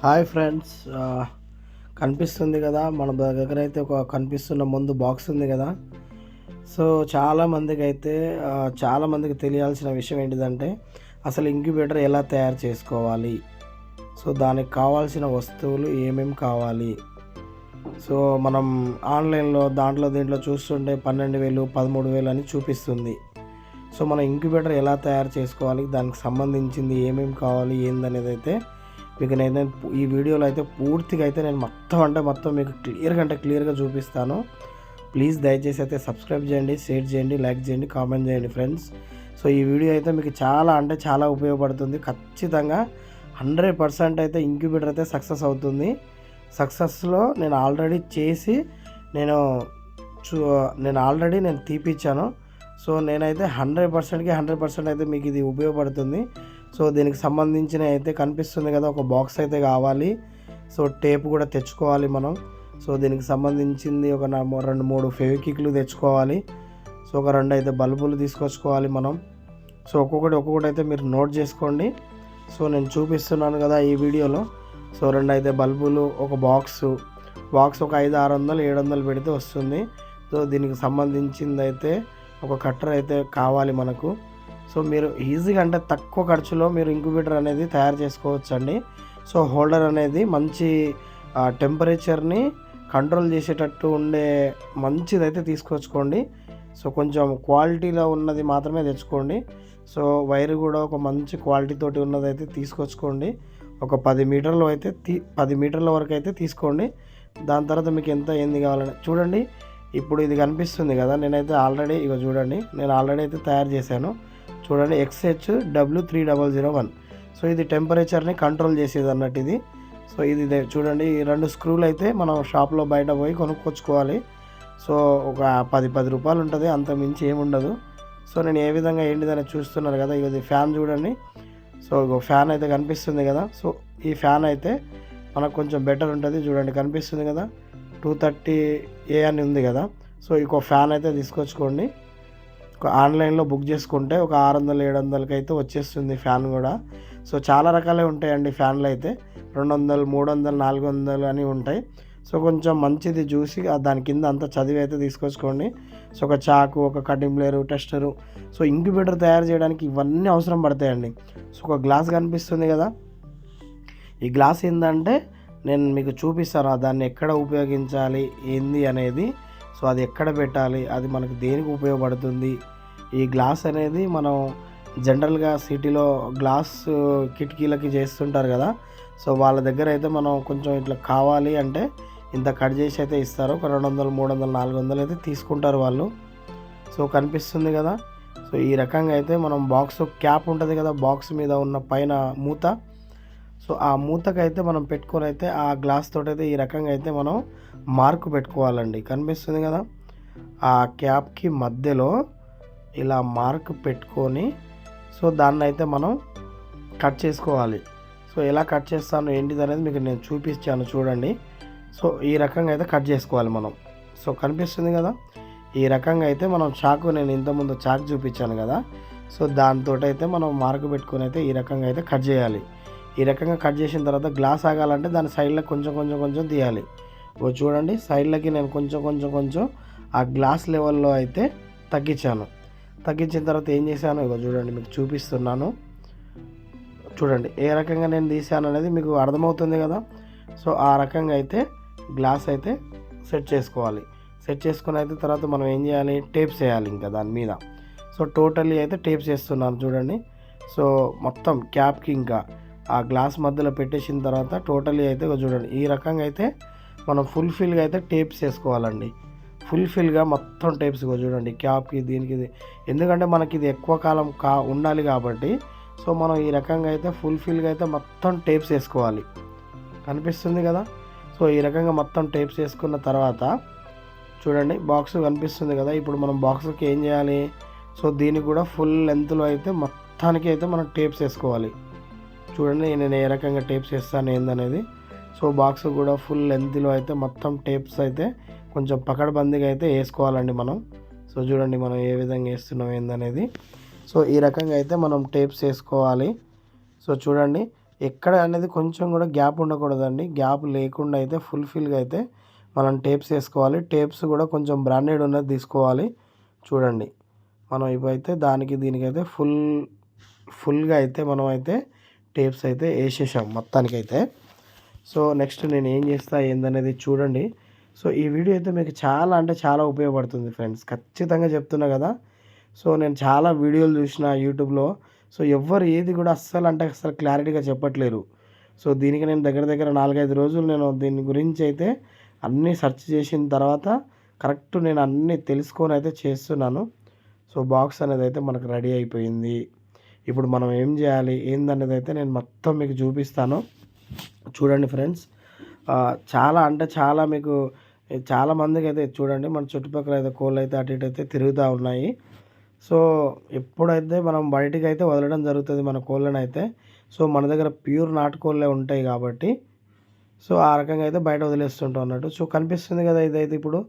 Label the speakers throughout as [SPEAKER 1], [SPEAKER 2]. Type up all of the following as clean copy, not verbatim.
[SPEAKER 1] Hi friends, కనిపిస్తుంది కదా మన దగ్గర అయితే ఒక కనిపిస్తున్న ముందు బాక్స్ ఉంది కదా. సో చాలామందికి తెలియాల్సిన విషయం ఏంటిదంటే అసలు ఇంక్యుబేటర్ ఎలా తయారు చేసుకోవాలి, సో దానికి కావాల్సిన వస్తువులు ఏమేమి కావాలి. సో మనం ఆన్లైన్లో దీంట్లో చూస్తుంటే 12,000 13,000 అని చూపిస్తుంది. సో మన ఇంక్యుబేటర్ ఎలా తయారు చేసుకోవాలి, దానికి సంబంధించింది ఏమేమి కావాలి ఏందనేది అయితే మీకు నేను ఈ వీడియోలో అయితే పూర్తిగా అయితే నేను మొత్తం మీకు క్లియర్గా చూపిస్తాను. ప్లీజ్ దయచేసి అయితే సబ్స్క్రైబ్ చేయండి, షేర్ చేయండి, లైక్ చేయండి, కామెంట్ చేయండి ఫ్రెండ్స్. సో ఈ వీడియో అయితే మీకు చాలా ఉపయోగపడుతుంది. ఖచ్చితంగా 100% అయితే ఇంక్యుబేటర్ అయితే సక్సెస్ అవుతుంది. సక్సెస్లో నేను ఆల్రెడీ చేసి నేను తీపిచ్చాను. సో నేనైతే 100% అయితే మీకు ఇది ఉపయోగపడుతుంది. సో దీనికి సంబంధించిన అయితే కనిపిస్తుంది కదా, ఒక బాక్స్ అయితే కావాలి. సో టేప్ కూడా తెచ్చుకోవాలి మనం. సో దీనికి సంబంధించింది ఒక 2-3 ఫెవిక్విక్లు తెచ్చుకోవాలి. సో ఒక 2 అయితే బల్బులు తీసుకొచ్చుకోవాలి మనం. సో ఒక్కొక్కటి అయితే మీరు నోట్ చేసుకోండి. సో నేను చూపిస్తున్నాను కదా ఈ వీడియోలో. సో 2 అయితే బల్బులు, ఒక బాక్స్ ఒక 500-600-700 పెడితే వస్తుంది. సో దీనికి సంబంధించింది అయితే ఒక కట్టర్ అయితే కావాలి మనకు. సో మీరు ఈజీగా అంటే తక్కువ ఖర్చులో మీరు ఇంక్యుబేటర్ అనేది తయారు చేసుకోవచ్చండి. సో హోల్డర్ అనేది మంచి టెంపరేచర్ని కంట్రోల్ చేసేటట్టు ఉండే మంచిదైతే తీసుకొచ్చుకోండి. సో కొంచెం క్వాలిటీలో ఉన్నది మాత్రమే తెచ్చుకోండి. సో వైర్ కూడా ఒక మంచి క్వాలిటీ తోటి ఉన్నదైతే తీసుకొచ్చుకోండి. ఒక 10 మీటర్ల వరకు అయితే తీసుకోండి. దాని తర్వాత మీకు ఏంది కావాలని చూడండి. ఇప్పుడు ఇది కనిపిస్తుంది కదా, నేనైతే ఆల్రెడీ నేను ఆల్రెడీ అయితే తయారు చేశాను. చూడండి, XHW3001. సో ఇది టెంపరేచర్ని కంట్రోల్ చేసేది అన్నట్టు ఇది. సో ఇది చూడండి, ఈ 2 స్క్రూలు అయితే మనం షాప్లో బయట పోయి కొనుక్కొచ్చుకోవాలి. సో ఒక 10 రూపాయలు ఉంటుంది, అంత మించి ఏముండదు. సో నేను ఏ విధంగా ఏంటిదని చూస్తున్నారు కదా, ఇది ఫ్యాన్ చూడండి. సో ఫ్యాన్ అయితే కనిపిస్తుంది కదా. సో ఈ ఫ్యాన్ అయితే మనకు కొంచెం బెటర్ ఉంటుంది. చూడండి కనిపిస్తుంది కదా, 230A అని ఉంది కదా. సో ఇంకో ఫ్యాన్ అయితే తీసుకొచ్చుకోండి. ఆన్లైన్లో బుక్ చేసుకుంటే ఒక 600-700కి అయితే వచ్చేస్తుంది ఫ్యాన్ కూడా. సో చాలా రకాలే ఉంటాయండి ఫ్యాన్లు అయితే, 200, 300, 400 అని ఉంటాయి. సో కొంచెం మంచిది చూసి దాని కింద అంతా చదివి అయితే తీసుకొచ్చుకోండి. సో ఒక చాకు, ఒక కటింగ్ ప్లేయరు, టెస్టరు. సో ఇంక్యుబేటర్ తయారు చేయడానికి ఇవన్నీ అవసరం పడతాయండి. సో ఒక గ్లాస్ కనిపిస్తుంది కదా, ఈ గ్లాస్ ఏంటంటే నేను మీకు చూపిస్తాను దాన్ని ఎక్కడ ఉపయోగించాలి ఏంది అనేది. సో అది ఎక్కడ పెట్టాలి, అది మనకు దేనికి ఉపయోగపడుతుంది. ఈ గ్లాస్ అనేది మనం జనరల్గా సిటీలో గ్లాస్ కిటికీలకి చేస్తుంటారు కదా. సో వాళ్ళ దగ్గర అయితే మనం కొంచెం ఇట్లా కావాలి అంటే ఇంత కట్ చేసి అయితే ఇస్తారు. ఒక 200, 300, 400 అయితే తీసుకుంటారు వాళ్ళు. సో కనిపిస్తుంది కదా. సో ఈ రకంగా అయితే మనం బాక్స్ క్యాప్ ఉంటుంది కదా, బాక్స్ మీద ఉన్న పైన మూత. సో ఆ మూతకైతే మనం పెట్టుకొని అయితే ఆ గ్లాస్ తోటి అయితే ఈ రకంగా అయితే మనం మార్కు పెట్టుకోవాలండి. కనిపిస్తుంది కదా, ఆ క్యాప్కి మధ్యలో ఇలా మార్క్ పెట్టుకొని సో దాన్ని అయితే మనం కట్ చేసుకోవాలి. సో ఎలా కట్ చేస్తాను ఏంటిది అనేది మీకు నేను చూపించాను చూడండి. సో ఈ రకంగా అయితే కట్ చేసుకోవాలి మనం. సో కనిపిస్తుంది కదా, ఈ రకంగా అయితే మనం నేను ఇంతకుముందు చాకు చూపించాను కదా. సో దాంతో అయితే మనం మార్కు పెట్టుకొని అయితే ఈ రకంగా అయితే కట్ చేయాలి. ఈ రకంగా కట్ చేసిన తర్వాత గ్లాస్ ఆగాలంటే దాని సైడ్లో కొంచెం తీయాలి. చూడండి, సైడ్లకి నేను కొంచెం ఆ గ్లాస్ లెవెల్లో అయితే తగ్గించిన తర్వాత ఏం చేశాను చూడండి, మీకు చూపిస్తున్నాను. చూడండి ఏ రకంగా నేను తీసాను అనేది మీకు అర్థమవుతుంది కదా. సో ఆ రకంగా అయితే గ్లాస్ అయితే సెట్ చేసుకోవాలి. సెట్ చేసుకుని అయితే తర్వాత మనం ఏం చేయాలి, టేప్స్ వేయాలి ఇంకా దాని మీద. సో టోటల్లీ అయితే టేప్స్ వేస్తున్నాను చూడండి. సో మొత్తం క్యాప్కి ఇంకా ఆ గ్లాస్ మధ్యలో పెట్టేసిన తర్వాత టోటల్లీ అయితే చూడండి ఈ రకంగా అయితే మనం ఫుల్ఫిల్గా అయితే టేప్స్ వేసుకోవాలండి. ఫుల్ఫిల్గా మొత్తం టేప్స్ చూడండి, క్యాప్కి దీనికి. ఎందుకంటే మనకి ఇది ఎక్కువ కాలం ఉండాలి కాబట్టి సో మనం ఈ రకంగా అయితే ఫుల్ఫిల్గా అయితే మొత్తం టేప్స్ వేసుకోవాలి. కనిపిస్తుంది కదా. సో ఈ రకంగా మొత్తం టేప్స్ వేసుకున్న తర్వాత చూడండి బాక్స్ కనిపిస్తుంది కదా. ఇప్పుడు మనం బాక్స్కి ఏం చేయాలి, సో దీనికి కూడా ఫుల్ లెంత్లో అయితే మొత్తానికి అయితే మనం టేప్స్ వేసుకోవాలి. చూడండి నేను ఏ రకంగా టేప్స్ వేస్తాను ఏందనేది. సో బాక్స్ కూడా ఫుల్ లెంత్లో అయితే మొత్తం టేప్స్ అయితే కొంచెం పకడ్బందీగా అయితే వేసుకోవాలండి మనం. సో చూడండి మనం ఏ విధంగా వేస్తున్నాం ఏందనేది. సో ఈ రకంగా అయితే మనం టేప్స్ వేసుకోవాలి. సో చూడండి ఎక్కడ అనేది కొంచెం కూడా గ్యాప్ ఉండకూడదండి. గ్యాప్ లేకుండా అయితే ఫుల్‌ఫిల్‌గా అయితే మనం టేప్స్ ఏసుకోవాలి. టేప్స్ కూడా కొంచెం బ్రాండెడ్ ఉన్నది తీసుకోవాలి. చూడండి. మనం ఇవైతే దానికి దీనికైతే ఫుల్‌గా అయితే మనమైతే టేప్స్ అయితే ఏసేసాం మొత్తానికైతే. సో, నెక్స్ట్ నేనేం చేస్తా ఏందనేది చూడండి. సో, ఈ వీడియో అయితే మీకు చాలా అంటే చాలా ఉపయోగపడుతుంది ఫ్రెండ్స్. ఖచ్చితంగా చెప్తున్నా కదా! సో, నేను చాలా వీడియోలు చూసిన యూట్యూబ్‌లో. సో, ఎవ్వరు ఏది కూడా అస్సలు క్లారిటీగా చెప్పట్లేరు. సో, దీనికి నేను దగ్గర దగ్గర 4, 5 రోజులు నేను దీని గురించి అయితే అన్నీ సెర్చ్ చేసిన తర్వాత కరెక్ట్ నేను అన్నీ తెలుసుకొని అయితే చేస్తున్నాను. సో, బాక్స్ అనేదైతే మనకు రెడీ అయిపోయింది. ఇప్పుడు మనం ఏం చేయాలి ఏందనేదైతే నేను మొత్తం మీకు చూపిస్తాను. చూడండి ఫ్రెండ్స్. చాలా అంటే చాలా మీకు చాలా మందికైతే చూడండి మన చుట్టుపక్కల అయితే కోళ్ళైతే అటు ఇటు అయితే తిరుగుతూ ఉన్నాయి. సో, ఎప్పుడైతే మనం బయటికైతే వదలడం జరుగుతుంది మన కోళ్ళనైతే. సో, మన దగ్గర ప్యూర్ నాటుకోళ్ళే ఉంటాయి కాబట్టి సో, ఆ రకంగా అయితే బయట వదిలేస్తుంటాం అన్నట్టు. సో, కనిపిస్తుంది కదా ఇదైతే ఇప్పుడు.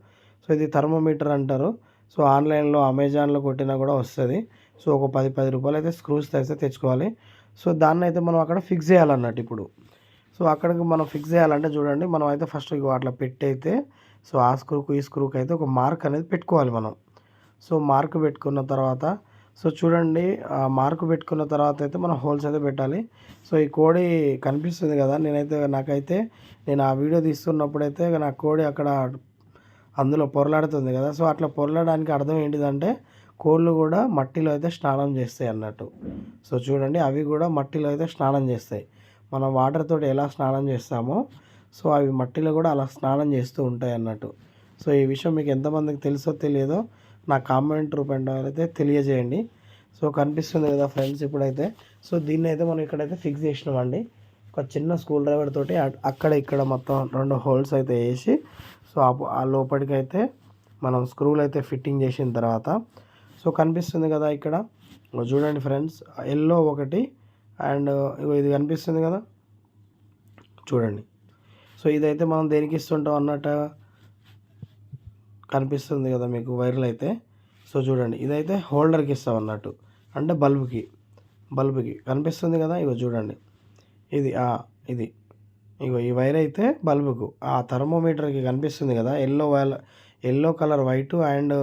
[SPEAKER 1] సో, ఇది థర్మోమీటర్ అంటారు. సో, ఆన్‌లైన్‌లో అమెజాన్‌లో కొట్టినా కూడా వస్తది. సో, ఒక రూ. 10 అయితే స్క్రూస్ అయితే తెచ్చుకోవాలి. సో, దాన్నైతే మనం అక్కడ ఫిక్స్ చేయాలన్నట్టు ఇప్పుడు. సో, అక్కడికి మనం ఫిక్స్ చేయాలంటే చూడండి మనం అయితే ఫస్ట్ ఇగో అట్లా పెట్టయితే సో, ఆ స్క్రూకు ఈ స్క్రూకి అయితే ఒక మార్క్ అనేది పెట్టుకోవాలి మనం. సో, మార్క్ పెట్టుకున్న తర్వాత సో, చూడండి మార్క్ పెట్టుకున్న తర్వాత అయితే మనం హోల్స్ అయితే పెట్టాలి. సో, ఈ కోడి కనిపిస్తుంది కదా! నాకైతే నేను ఆ వీడియో తీస్తున్నప్పుడైతే నా కోడి అక్కడ అందులో పొరలాడుతుంది కదా! సో, అట్లా పొరలడానికి అర్థం ఏంటిదంటే కోళ్ళు కూడా మట్టిలో అయితే స్నానం చేస్తాయి అన్నట్టు. సో, చూడండి అవి కూడా మట్టిలో అయితే స్నానం చేస్తాయి. మనం వాటర్ తోటి ఎలా స్నానం చేస్తామో సో, అవి మట్టిలో కూడా అలా స్నానం చేస్తూ ఉంటాయి అన్నట్టు. సో, ఈ విషయం మీకు ఎంతమందికి తెలుసో తెలియదో నా కామెంట్ రూపంలో అయితే తెలియజేయండి. సో, కనిపిస్తుంది కదా ఫ్రెండ్స్ ఇప్పుడైతే. సో, దీన్నైతే మనం ఇక్కడైతే ఫిక్స్ చేసినామండి. ఒక చిన్న స్క్రూ డ్రైవర్ తోటి అక్కడ ఇక్కడ మొత్తం 2 హోల్స్ అయితే వేసి సో, ఆ లోపలికైతే మనం స్క్రూలు అయితే ఫిట్టింగ్ చేసిన తర్వాత సో, కనిపిస్తుంది కదా ఇక్కడ. చూడండి ఫ్రెండ్స్ యెల్లో ఒకటి అండ్ ఇగో ఇది కనిపిస్తుంది కదా! చూడండి. సో, ఇదైతే మనం దేనికి ఇస్తుంటాం అన్నట్టు కనిపిస్తుంది కదా మీకు వైర్లయితే. సో, చూడండి ఇదైతే హోల్డర్‌కి ఇస్తాం అన్నట్టు. అంటే బల్బుకి కనిపిస్తుంది కదా! ఇగో చూడండి. ఇది ఇది. ఇగో ఈ వైర్ అయితే బల్బుకు. ఆ థర్మోమీటర్‌కి కనిపిస్తుంది కదా! యెల్లో కలర్ వైటు అండ్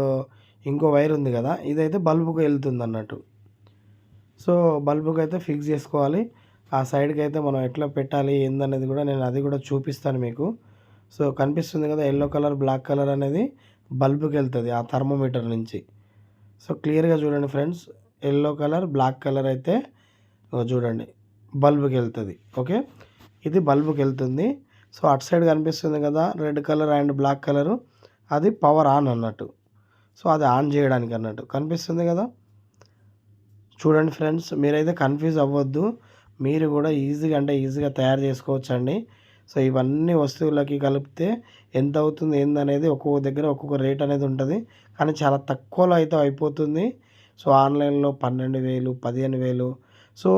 [SPEAKER 1] ఇంకో వైర్ ఉంది కదా! ఇదైతే బల్బుకు ఎళ్తుందన్నట్టు. సో, బల్బుకైతే ఫిక్స్ చేసుకోవాలి. ఆ సైడ్‌కైతే మనం ఎట్లా పెట్టాలి ఏందనేది కూడా నేను అది కూడా చూపిస్తాను మీకు. సో, కనిపిస్తుంది కదా! యెల్లో కలర్, బ్లాక్ కలర్ అనేది బల్బుకెళ్తది ఆ థర్మోమీటర్ నుంచి. సో, క్లియర్‌గా చూడండి friends. Yellow colour, black colour అయితే చూడండి బల్బుకెళ్తది. ఓకే. ఇది బల్బుకెళ్తుంది. సో, అటు సైడ్ కనిపిస్తుంది కదా! Red colour and black colour అది పవర్ ఆన్ అన్నట్టు. సో, అది ఆన్ చేయడానికి అన్నట్టు. కనిపిస్తుంది కదా! చూడండి ఫ్రెండ్స్ మీరైతే కన్‌ఫ్యూజ్ అవ్వద్దు. మీరు కూడా ఈజీగా తయారు చేసుకోవచ్చండి. సో, ఇవన్నీ వస్తువులకి కలిపితే ఎంత అవుతుంది ఏందనేది ఒక్కొక్క దగ్గర ఒక్కొక్క రేట్ అనేది ఉంటది. కానీ చాలా తక్కువలో అయితే అయిపోతుంది. సో, ఆన్‌లైన్‌లో 12,000, 15,000 సో,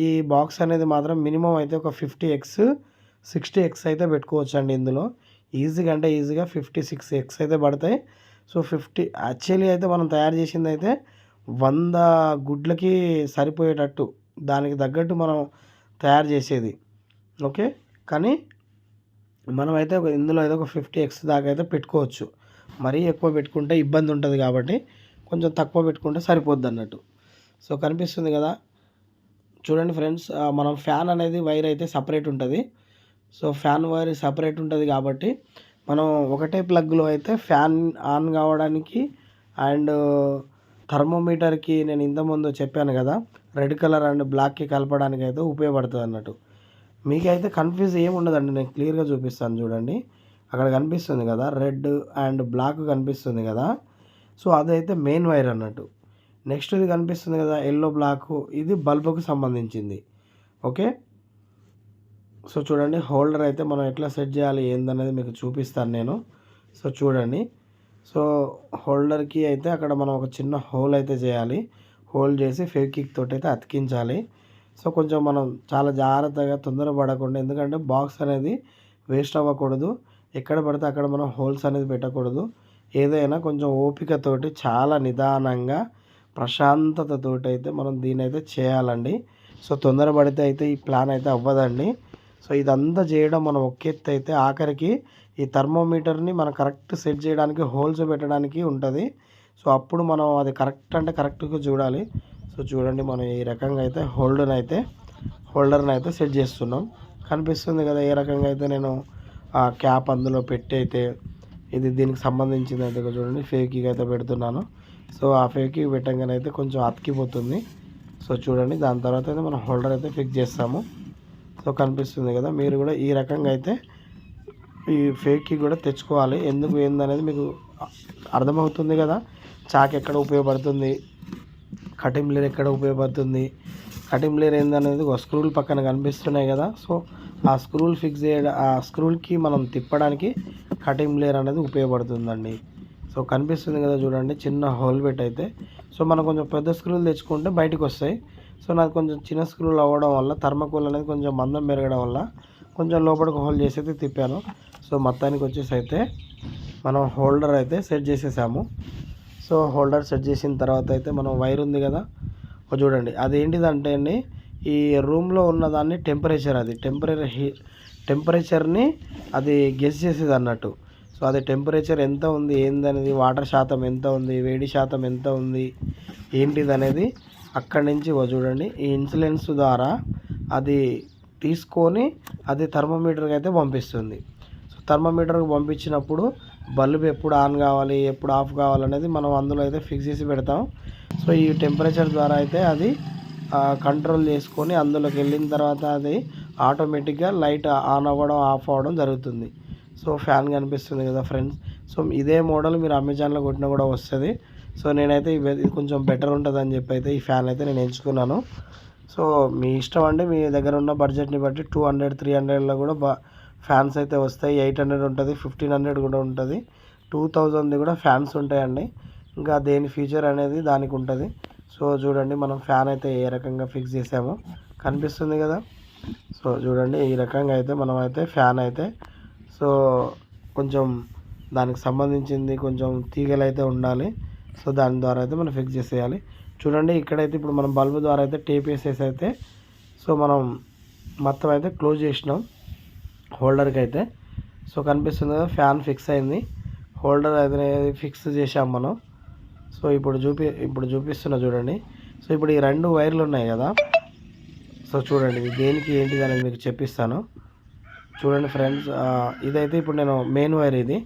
[SPEAKER 1] ఈ బాక్స్ అనేది మాత్రం మినిమమ్ అయితే ఒక 50x, 60x అయితే పెట్టుకోవచ్చండి ఇందులో. ఈజీగా 56x అయితే పడతాయి. సో, యాక్చువల్లీ అయితే మనం తయారు చేసిందైతే 100 గుడ్లకి సరిపోయేటట్టు దానికి తగ్గట్టు మనం తయారు చేసేది. ఓకే. కానీ మనమైతే ఇందులో అయితే ఒక 50x దాకా అయితే పెట్టుకోవచ్చు. మరీ ఎక్కువ పెట్టుకుంటే ఇబ్బంది ఉంటది కాబట్టి కొంచెం తక్కువ పెట్టుకుంటే సరిపోద్దన్నట్టు. సో, కనిపిస్తుంది కదా! చూడండి ఫ్రెండ్స్ మనం ఫ్యాన్ అనేది వైర్ అయితే సెపరేట్ ఉంటది. సో, ఫ్యాన్ వైర్ సెపరేట్ ఉంటది కాబట్టి మనం ఒకటే ప్లగ్‌లో అయితే ఫ్యాన్ ఆన్ కావడానికి అండ్ థర్మోమీటర్‌కి నేను ఇంతకుముందు చెప్పాను కదా! రెడ్ కలర్ అండ్ బ్లాక్‌కి కలపడానికైతే ఉపయోగపడుతదన్నట్టు. మీకైతే కన్‌ఫ్యూజ్ ఏముండదండి. నేను క్లియర్‌గా చూపిస్తాను చూడండి. అక్కడ కనిపిస్తుంది కదా! రెడ్ అండ్ బ్లాక్ కనిపిస్తుంది కదా! సో, అదైతే మెయిన్ వైర్ అన్నట్టు. నెక్స్ట్ ఇది కనిపిస్తుంది కదా! యెల్లో, బ్లాకు ఇది బల్బుకి సంబంధించింది. ఓకే. సో, చూడండి హోల్డర్ అయితే మనం ఎట్లా సెట్ చేయాలి ఏందనేది మీకు చూపిస్తాను నేను. సో, చూడండి. సో, హోల్డర్‌కి అయితే అక్కడ మనం ఒక చిన్న హోల్ అయితే చేయాలి. హోల్ చేసి ఫెవిక్విక్ తోటైతే అతికించాలి. సో, కొంచెం మనం చాలా జాగ్రత్తగా తొందరపడకుండా ఎందుకంటే బాక్స్ అనేది వేస్ట్ అవ్వకూడదు. ఎక్కడ పడితే అక్కడ మనం హోల్స్ అనేది పెట్టకూడదు. ఏదైనా కొంచెం ఓపికతోటి చాలా నిదానంగా ప్రశాంతతతోటైతే మనం దీన్నైతే చేయాలండి. సో తొందరపడితే అయితే ఈ ప్లాన్ అయితే అవ్వదండి. సో ఇదంతా చేయడం మనం ఒక ఎత్తు అయితే ఆఖరికి ఈ థర్మోమీటర్ని మనం కరెక్ట్ సెట్ చేయడానికి హోల్స్ పెట్టడానికి ఉంటుంది. సో అప్పుడు మనం అది కరెక్ట్ అంటే కరెక్ట్గా చూడాలి. సో చూడండి మనం ఈ రకంగా అయితే హోల్డర్ని అయితే సెట్ చేస్తున్నాం. కనిపిస్తుంది కదా ఏ రకంగా అయితే నేను ఆ క్యాప్ అందులో పెట్టి అయితే ఇది దీనికి సంబంధించింది అయితే చూడండి ఫేకీగా అయితే పెడుతున్నాను. సో ఆ ఫేకీ పెట్టంగానే అయితే కొంచెం అతికిపోతుంది. సో చూడండి దాని తర్వాత అయితే మనం హోల్డర్ అయితే ఫిక్స్ చేస్తాము. సో కనిపిస్తుంది కదా మీరు కూడా ఈ రకంగా అయితే ఈ ఫేక్కి కూడా తెచ్చుకోవాలి. ఎందుకు ఏందనేది మీకు అర్థమవుతుంది కదా. చాక్ ఎక్కడ ఉపయోగపడుతుంది, కటింగ్ బ్లేడ్ ఎక్కడ ఉపయోగపడుతుంది, కటింగ్ బ్లేడ్ ఏందనేది ఒక స్క్రూలు పక్కన కనిపిస్తున్నాయి కదా. సో ఆ స్క్రూలు ఫిక్స్ చేయడం, ఆ స్క్రూల్కి మనం తిప్పడానికి కటింగ్ బ్లేడ్ అనేది ఉపయోగపడుతుందండి. సో కనిపిస్తుంది కదా చూడండి చిన్న హోల్ పెట్టి అయితే. సో మనం కొంచెం పెద్ద స్క్రూలు తెచ్చుకుంటే బయటకు వస్తాయి. సో నాకు కొంచెం చిన్న స్క్రూలు అవ్వడం వల్ల థర్మకోల్ అనేది కొంచెం మందం పెరగడం వల్ల కొంచెం లోపలికి హోల్ చేసి అయితే తిప్పాను. సో మొత్తానికి వచ్చేసి అయితే మనం హోల్డర్ అయితే సెట్ చేసేసాము. సో హోల్డర్ సెట్ చేసిన తర్వాత అయితే మనం వైర్ ఉంది కదా చూడండి అదేంటిదంటే అండి ఈ రూమ్లో ఉన్నదాన్ని టెంపరేచర్, అది టెంపరేచర్ని అది గెస్ చేసేది అన్నట్టు. సో అది టెంపరేచర్ ఎంత ఉంది ఏందనేది, వాటర్ శాతం ఎంత ఉంది, వేడి శాతం ఎంత ఉంది ఏంటిది అనేది అక్కడి నుంచి చూడండి ఈ ఇన్సులెన్స్ ద్వారా అది తీసుకొని అది థర్మోమీటర్కి అయితే పంపిస్తుంది. సో థర్మోమీటర్కి పంపించినప్పుడు బల్బ్ ఎప్పుడు ఆన్ కావాలి ఎప్పుడు ఆఫ్ కావాలనేది మనం అందులో అయితే ఫిక్స్ చేసి పెడతాం. సో ఈ టెంపరేచర్ ద్వారా అయితే అది కంట్రోల్ చేసుకొని అందులోకి వెళ్ళిన తర్వాత అది ఆటోమేటిక్గా లైట్ ఆన్ అవ్వడం ఆఫ్ అవ్వడం జరుగుతుంది. సో ఫ్యాన్ కనిపిస్తుంది కదా ఫ్రెండ్స్. సో ఇదే మోడల్ మీరు అమెజాన్లో కొట్టినా కూడా వస్తుంది. సో నేనైతే ఇది కొంచెం బెటర్ ఉంటుంది అని చెప్పి అయితే ఈ ఫ్యాన్ అయితే నేను ఎంచుకున్నాను. సో మీ ఇష్టం అండి, మీ దగ్గర ఉన్న బడ్జెట్ని బట్టి 200, 300లో కూడా ఫ్యాన్స్ అయితే వస్తాయి. 800 ఉంటుంది, 1500 కూడా ఉంటుంది, 2000 కూడా ఫ్యాన్స్ ఉంటాయండి. ఇంకా దేని ఫీచర్ అనేది దానికి ఉంటుంది. సో చూడండి మనం ఫ్యాన్ అయితే ఏ రకంగా ఫిక్స్ చేసామో కనిపిస్తుంది కదా. సో చూడండి ఈ రకంగా అయితే మనం అయితే ఫ్యాన్ అయితే సో కొంచెం దానికి సంబంధించింది కొంచెం తీగలు అయితే ఉండాలి. సో దాని ద్వారా అయితే మనం ఫిక్స్ చేసేయాలి. చూడండి ఇక్కడైతే ఇప్పుడు మనం బల్బు ద్వారా అయితే టేప్ వేసేసి అయితే సో మనం మొత్తం అయితే క్లోజ్ చేసినాం హోల్డర్కి అయితే. సో కనిపిస్తుంది కదా ఫ్యాన్ ఫిక్స్ అయింది, హోల్డర్ అయితే ఫిక్స్ చేసాం మనం. సో ఇప్పుడు చూపిస్తున్నా చూడండి. సో ఇప్పుడు ఈ 2 వైర్లు ఉన్నాయి కదా. సో చూడండి ఇది దేనికి ఏంటిది అనేది మీకు చెప్పిస్తాను చూడండి ఫ్రెండ్స్. ఇదైతే ఇప్పుడు నేను మెయిన్ వైర్ ఇది.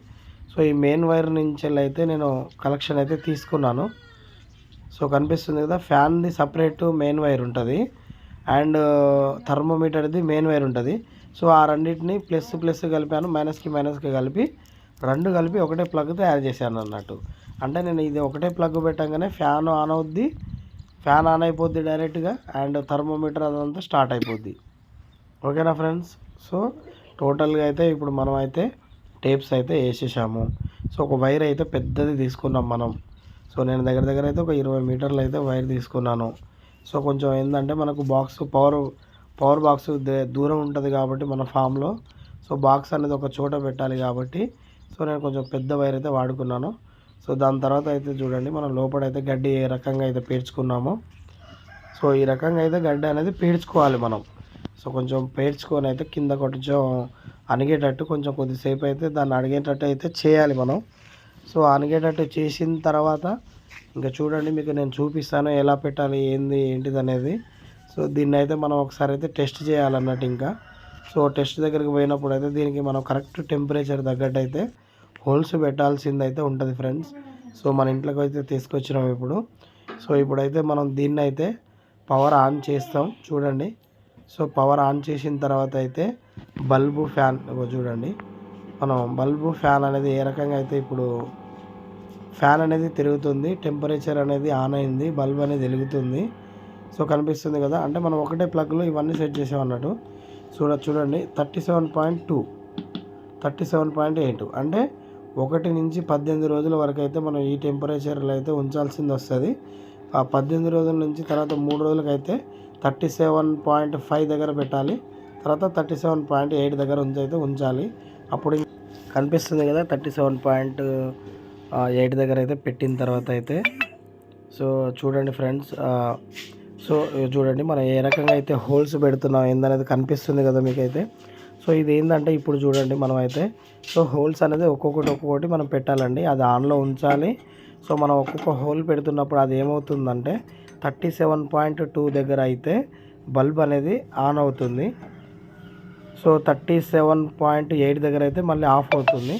[SPEAKER 1] సో ఈ మెయిన్ వైర్ నుంచి అయితే నేను కలెక్షన్ అయితే తీసుకున్నాను. సో కనిపిస్తుంది కదా ఫ్యాన్ది సపరేట్ మెయిన్ వైర్ ఉంటుంది అండ్ థర్మోమీటర్ది మెయిన్ వైర్ ఉంటుంది. సో ఆ రెండింటిని ప్లస్ కలిపాను, మైనస్కి కలిపి 2 కలిపి ఒకటే ప్లగ్ తయారు చేశాను అన్నట్టు. అంటే నేను ఇది ఒకటే ప్లగ్ పెట్టగానే ఫ్యాన్ ఆన్ అవుద్ది, ఫ్యాన్ ఆన్ అయిపోద్ది డైరెక్ట్గా అండ్ థర్మోమీటర్ అదంతా స్టార్ట్ అయిపోద్ది. ఓకేనా ఫ్రెండ్స్. సో టోటల్గా అయితే ఇప్పుడు మనం అయితే టేప్స్ అయితే వేసేసాము. సో ఒక వైర్ అయితే పెద్దది తీసుకున్నాం మనం. సో నేను దగ్గర అయితే ఒక 20 మీటర్లు అయితే వైర్ తీసుకున్నాను. సో కొంచెం ఏంటంటే మనకు పవర్ బాక్స్ దూరం ఉంటుంది కాబట్టి మన ఫామ్లో సో బాక్స్ అనేది ఒక చోట పెట్టాలి కాబట్టి సో నేను కొంచెం పెద్ద వైర్ అయితే వాడుకున్నాను. సో దాని తర్వాత అయితే చూడండి మనం లోపలైతే గడ్డి ఏ రకంగా అయితే పేర్చుకున్నామో సో ఈ రకంగా అయితే గడ్డి అనేది పేర్చుకోవాలి మనం. సో కొంచెం పేర్చుకొని అయితే కింద కొంచెం అణిగేటట్టు కొంచెం కొద్దిసేపు అయితే దాన్ని అడిగేటట్టు అయితే చేయాలి మనం. సో అణిగేటట్టు చేసిన తర్వాత ఇంకా చూడండి మీకు నేను చూపిస్తాను ఎలా పెట్టాలి ఏంటిది అనేది. సో దీన్ని అయితే మనం ఒకసారి అయితే టెస్ట్ చేయాలన్నట్టు ఇంకా. సో టెస్ట్ దగ్గరికి పోయినప్పుడు అయితే దీనికి మనం కరెక్ట్ టెంపరేచర్ తగ్గట్టు అయితే హోల్స్ పెట్టాల్సింది అయితే ఉంటుంది ఫ్రెండ్స్. సో మన ఇంట్లోకి అయితే తీసుకొచ్చినాం ఇప్పుడు. సో ఇప్పుడైతే మనం దీన్ని అయితే పవర్ ఆన్ చేస్తాం చూడండి. సో పవర్ ఆన్ చేసిన తర్వాత అయితే బల్బు ఫ్యాన్ చూడండి మనం బల్బు ఫ్యాన్ అనేది ఏ రకంగా అయితే ఇప్పుడు ఫ్యాన్ అనేది తిరుగుతుంది, టెంపరేచర్ అనేది ఆన్ అయింది, బల్బ్ అనేది వెలుగుతుంది. సో కనిపిస్తుంది కదా. అంటే మనం ఒకటే ప్లగ్లో ఇవన్నీ సెట్ చేసాం అన్నట్టు. చూడండి 37.2, 37.8 అంటే 1 నుంచి 18 రోజుల వరకు అయితే మనం ఈ టెంపరేచర్లో అయితే ఉంచాల్సింది వస్తుంది. ఆ 18 రోజుల నుంచి తర్వాత 3 రోజులకి అయితే 37.5 దగ్గర పెట్టాలి, తర్వాత 37.8 దగ్గర ఉంచాలి. అప్పుడు కనిపిస్తుంది కదా 37.8 దగ్గర అయితే పెట్టిన తర్వాత అయితే సో చూడండి ఫ్రెండ్స్ సో చూడండి మనం ఏ రకంగా అయితే హోల్స్ పెడుతున్నాం ఏందనేది కనిపిస్తుంది కదా మీకైతే. సో ఇది ఏంటంటే ఇప్పుడు చూడండి మనం అయితే సో హోల్స్ అనేది ఒక్కొక్కటి మనం పెట్టాలండి, అది ఆన్లో ఉంచాలి. సో మనం ఒక్కొక్క హోల్ పెడుతున్నప్పుడు అది ఏమవుతుందంటే 37.2 దగ్గర అయితే బల్బ్ అనేది ఆన్ అవుతుంది. సో 37.8 దగ్గర అయితే మళ్ళీ ఆఫ్ అవుతుంది.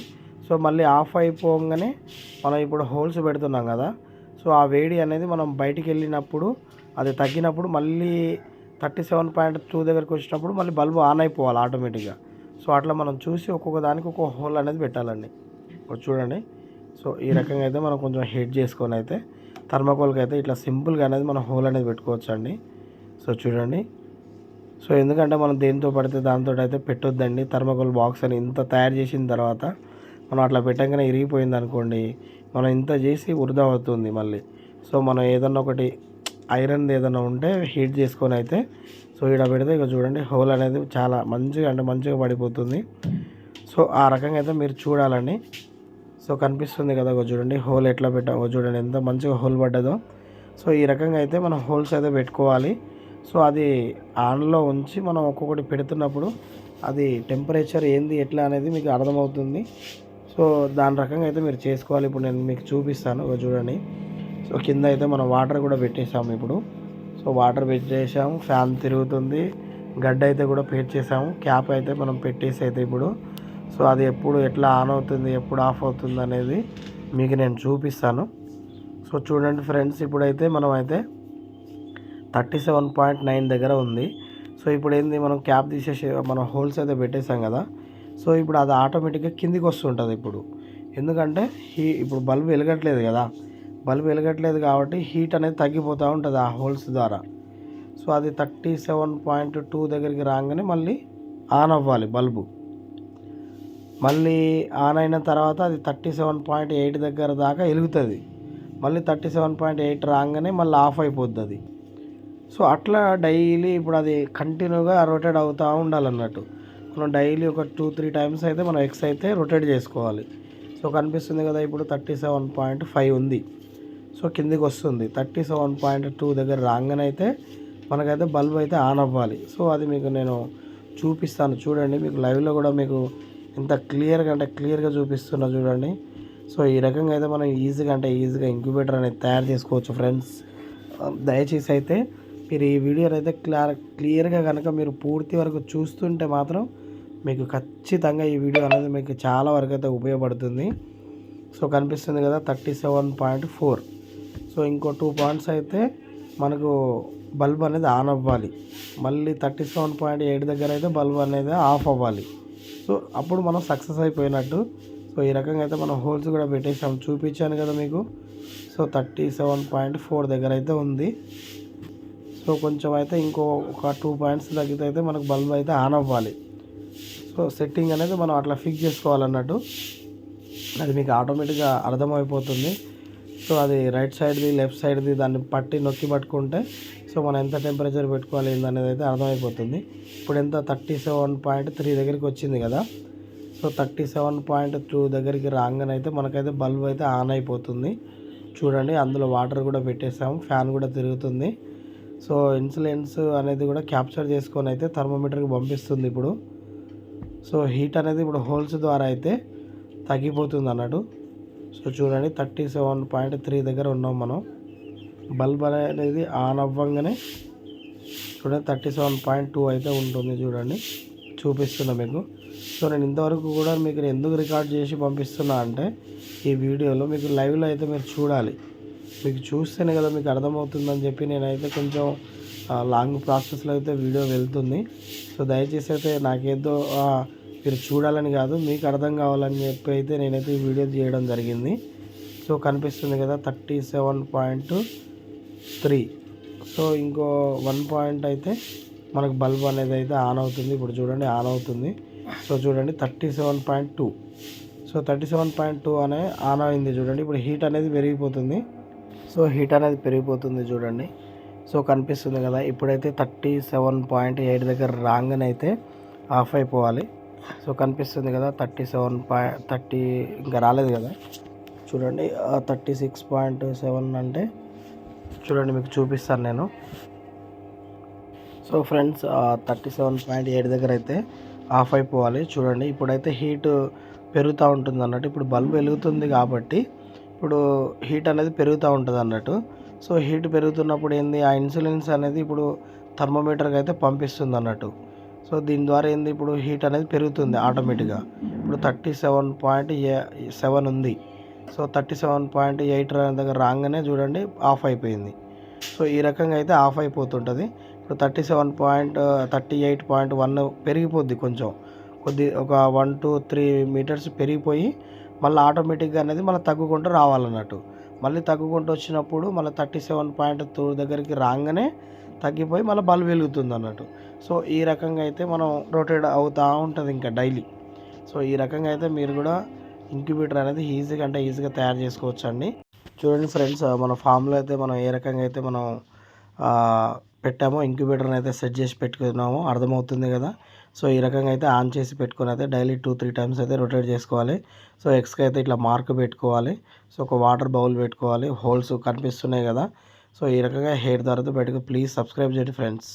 [SPEAKER 1] సో మళ్ళీ ఆఫ్ అయిపోగానే మనం ఇప్పుడు హోల్స్ పెడుతున్నాం కదా, సో ఆ వేడి అనేది మనం బయటికి వెళ్ళినప్పుడు అది తగ్గినప్పుడు మళ్ళీ 37.2 దగ్గరికి వచ్చినప్పుడు మళ్ళీ బల్బు ఆన్ అయిపోవాలి ఆటోమేటిక్గా. సో అట్లా మనం చూసి ఒక్కొక్క దానికి ఒక్కొక్క హోల్ అనేది పెట్టాలండి. ఇప్పుడు చూడండి సో ఈ రకంగా అయితే మనం కొంచెం హీట్ చేసుకొని అయితే థర్మాకోల్కి అయితే ఇట్లా సింపుల్గా అనేది మనం హోల్ అనేది పెట్టుకోవచ్చు అండి. సో చూడండి, సో ఎందుకంటే మనం దేనితో పడితే దాంతో అయితే పెట్టొద్దండి. థర్మాకోల్ బాక్స్ అని ఇంత తయారు చేసిన తర్వాత మనం అట్లా పెట్టగానే ఇరిగిపోయింది అనుకోండి, మనం ఇంత చేసి వృధా అవుతుంది మళ్ళీ. సో మనం ఏదన్నా ఒకటి ఐరన్ ఏదైనా ఉంటే హీట్ చేసుకొని అయితే సో ఇక్కడ పెడితే ఇక చూడండి హోల్ అనేది చాలా మంచిగా పడిపోతుంది. సో ఆ రకంగా అయితే మీరు చూడాలండి. సో కనిపిస్తుంది కదా చూడండి హోల్ ఎట్లా పెట్టామో చూడండి, ఎంత మంచిగా హోల్ పడ్డదో. సో ఈ రకంగా అయితే మనం హోల్స్ అయితే పెట్టుకోవాలి. సో అది ఆన్లో ఉంచి మనం ఒక్కొక్కటి పెడుతున్నప్పుడు అది టెంపరేచర్ ఏంది ఎట్లా అనేది మీకు అర్థమవుతుంది. సో దాని రకంగా అయితే మీరు చేసుకోవాలి. ఇప్పుడు నేను మీకు చూపిస్తాను చూడండి. సో కింద అయితే మనం వాటర్ కూడా పెట్టేసాము ఇప్పుడు. సో వాటర్ పెట్టేసాము, ఫ్యాన్ తిరుగుతుంది, గడ్డ అయితే కూడా చేసాము, క్యాప్ అయితే మనం పెట్టేసి అయితే ఇప్పుడు సో అది ఎప్పుడు ఎట్లా ఆన్ అవుతుంది ఎప్పుడు ఆఫ్ అవుతుంది అనేది మీకు నేను చూపిస్తాను. సో చూడండి ఫ్రెండ్స్, ఇప్పుడైతే మనం అయితే 37.9 దగ్గర ఉంది. సో ఇప్పుడు ఏంది మనం క్యాప్ తీసేసి మనం హోల్స్ అయితే పెట్టేసాం కదా. సో ఇప్పుడు అది ఆటోమేటిక్గా కిందికి వస్తుంటుంది ఇప్పుడు, ఎందుకంటే ఇప్పుడు బల్బ్ వెలగట్లేదు కదా, బల్బ్ వెలగట్లేదు కాబట్టి హీట్ అనేది తగ్గిపోతూ ఉంటుంది ఆ హోల్స్ ద్వారా. సో అది 37.2 దగ్గరికి రాగానే మళ్ళీ ఆన్ అవ్వాలి బల్బు. మళ్ళీ ఆన్ అయిన తర్వాత అది 37.8 దగ్గర దాకా వెలుగుతుంది, మళ్ళీ 37.8 రాగానే మళ్ళీ ఆఫ్ అయిపోద్ది అది. సో అట్లా డైలీ ఇప్పుడు అది కంటిన్యూగా రొటేట్ అవుతూ ఉండాలన్నట్టు. మనం డైలీ ఒక 2-3 టైమ్స్ అయితే మనం ఎక్స్ అయితే రొటేట్ చేసుకోవాలి. సో కనిపిస్తుంది కదా ఇప్పుడు 37.5 ఉంది. సో కిందికి వస్తుంది 37.2 దగ్గర రాగానే అయితే మనకైతే బల్బ్ అయితే ఆన్ అవ్వాలి. సో అది మీకు నేను చూపిస్తాను చూడండి, మీకు లైవ్లో కూడా మీకు ఎంత క్లియర్గా చూపిస్తున్నా చూడండి. సో ఈ రకంగా అయితే మనం ఈజీగా ఇంక్యుబేటర్ అనేది తయారు చేసుకోవచ్చు ఫ్రెండ్స్. దయచేసి అయితే మీరు ఈ వీడియోని అయితే క్లియర్గా కనుక మీరు పూర్తి వరకు చూస్తుంటే మాత్రం మీకు ఖచ్చితంగా ఈ వీడియో అనేది మీకు చాలా వరకు అయితే ఉపయోగపడుతుంది. సో కనిపిస్తుంది కదా 37.4. సో ఇంకో 2 పాయింట్స్ అయితే మనకు బల్బ్ అనేది ఆన్ అవ్వాలి, మళ్ళీ 37.8 దగ్గర అయితే బల్బ్ అనేది ఆఫ్ అవ్వాలి. సో అప్పుడు మనం సక్సెస్ అయిపోయినట్టు. సో ఈ రకంగా అయితే మనం హోల్స్ కూడా పెట్టేసాం, చూపించాను కదా మీకు. సో 37.4 దగ్గర అయితే ఉంది. సో కొంచెం అయితే ఇంకో ఒక 2 పాయింట్స్ తగ్గితే అయితే మనకు బల్బ్ అయితే ఆన్ అవ్వాలి. సో సెట్టింగ్ అనేది మనం అట్లా ఫిక్స్ చేసుకోవాలన్నట్టు, అది మీకు ఆటోమేటిక్గా అర్థమైపోతుంది. సో అది రైట్ సైడ్ది లెఫ్ట్ సైడ్ది దాన్ని నొక్కి పట్టుకుంటే సో మనం ఎంత టెంపరేచర్ పెట్టుకోవాలి ఏందనేది అయితే అర్థమైపోతుంది. ఇప్పుడు ఎంత 37.3 దగ్గరికి వచ్చింది కదా. సో 37.2 దగ్గరికి రాగానే అయితే మనకైతే బల్బ్ అయితే ఆన్ అయిపోతుంది చూడండి. అందులో వాటర్ కూడా పెట్టేసాము, ఫ్యాన్ కూడా తిరుగుతుంది. సో ఇన్సులెన్స్ అనేది కూడా క్యాప్చర్ చేసుకొని అయితే థర్మోమీటర్కి పంపిస్తుంది ఇప్పుడు. సో హీట్ అనేది ఇప్పుడు హోల్స్ ద్వారా అయితే తగ్గిపోతుంది అన్నట్టు. సో చూడండి 37.3 దగ్గర ఉన్నాం మనం. బల్బ్ అనేది ఆన్ అవ్వగానే చూడండి 37.2 అయితే ఉంటుంది చూడండి, చూపిస్తున్నా మీకు. సో నేను ఇంతవరకు కూడా మీకు ఎందుకు రికార్డ్ చేసి పంపిస్తున్నా అంటే ఈ వీడియోలో మీకు లైవ్లో అయితే మీరు చూడాలి, మీకు చూస్తేనే కదా మీకు అర్థమవుతుందని చెప్పి నేనైతే కొంచెం లాంగ్ ప్రాసెస్లో అయితే వీడియో వెళ్తుంది. సో దయచేసి అయితే నాకేదో మీరు చూడాలని కాదు, మీకు అర్థం కావాలని చెప్పి అయితే నేనైతే ఈ వీడియో చేయడం జరిగింది. సో కనిపిస్తుంది కదా 37.3. సో ఇంకో 1 పాయింట్ అయితే మనకు బల్బ్ అనేది అయితే ఆన్ అవుతుంది. ఇప్పుడు చూడండి ఆన్ అవుతుంది. సో చూడండి 37.2. సో 37.2 అనే ఆన్ అయింది చూడండి. ఇప్పుడు హీట్ అనేది పెరిగిపోతుంది. సో హీట్ అనేది పెరిగిపోతుంది చూడండి. సో కనిపిస్తుంది కదా ఇప్పుడైతే 37.8 దగ్గర రాగానే అయితే ఆఫ్ అయిపోవాలి. సో కనిపిస్తుంది కదా 37.30 ఇంకా రాలేదు కదా చూడండి. 36.7 అంటే చూడండి మీకు చూపిస్తాను నేను. సో ఫ్రెండ్స్ 37.8 దగ్గర అయితే ఆఫ్ అయిపోవాలి. చూడండి ఇప్పుడైతే హీట్ పెరుగుతూ ఉంటుంది అన్నట్టు. ఇప్పుడు బల్బ్ వెలుగుతుంది కాబట్టి ఇప్పుడు హీట్ అనేది పెరుగుతూ ఉంటుంది అన్నట్టు. సో హీట్ పెరుగుతున్నప్పుడు ఏంది, ఆ ఇన్సులిన్స్ అనేది ఇప్పుడు థర్మోమీటర్కి అయితే పంపిస్తుంది అన్నట్టు. సో దీని ద్వారా ఏంది, ఇప్పుడు హీట్ అనేది పెరుగుతుంది ఆటోమేటిక్గా. ఇప్పుడు 37.7 ఉంది. సో 37.8 దగ్గర రాగానే చూడండి ఆఫ్ అయిపోయింది. సో ఈ రకంగా అయితే ఆఫ్ అయిపోతుంటుంది. ఇప్పుడు 38.1 పెరిగిపోద్ది కొంచెం, ఒక 1 to 3 మీటర్స్ పెరిగిపోయి మళ్ళీ ఆటోమేటిక్గా అనేది మళ్ళీ తగ్గుకుంటూ రావాలన్నట్టు. మళ్ళీ తగ్గుకుంటూ వచ్చినప్పుడు మళ్ళీ 37.2 దగ్గరికి రాగానే తగ్గిపోయి మళ్ళీ బల్బ్ వెలుగుతుంది అన్నట్టు. సో ఈ రకంగా అయితే మనం రొటేట్ అవుతూ ఉంటుంది ఇంకా డైలీ. సో ఈ రకంగా అయితే మీరు కూడా ఇంక్యుబేటర్ అనేది ఈజీగా తయారు చేసుకోవచ్చు అండి. చూడండి ఫ్రెండ్స్, మన ఫామ్లో అయితే మనం ఏ రకంగా అయితే మనం పెట్టామో, ఇంక్యుబేటర్ని అయితే సెట్ చేసి పెట్టుకున్నామో అర్థమవుతుంది కదా. సో ఈ రకంగా అయితే ఆన్ చేసి పెట్టుకుని అయితే డైలీ 2-3 టైమ్స్ అయితే రొటేట్ చేసుకోవాలి. సో ఎక్స్కి అయితే ఇట్లా మార్క్ పెట్టుకోవాలి. సో ఒక వాటర్ బౌల్ పెట్టుకోవాలి. హోల్స్ కనిపిస్తున్నాయి కదా. సో ఈ రకంగా హెయిర్ ద్వారా బయటకు ప్లీజ్ సబ్స్క్రైబ్ చేయండి ఫ్రెండ్స్.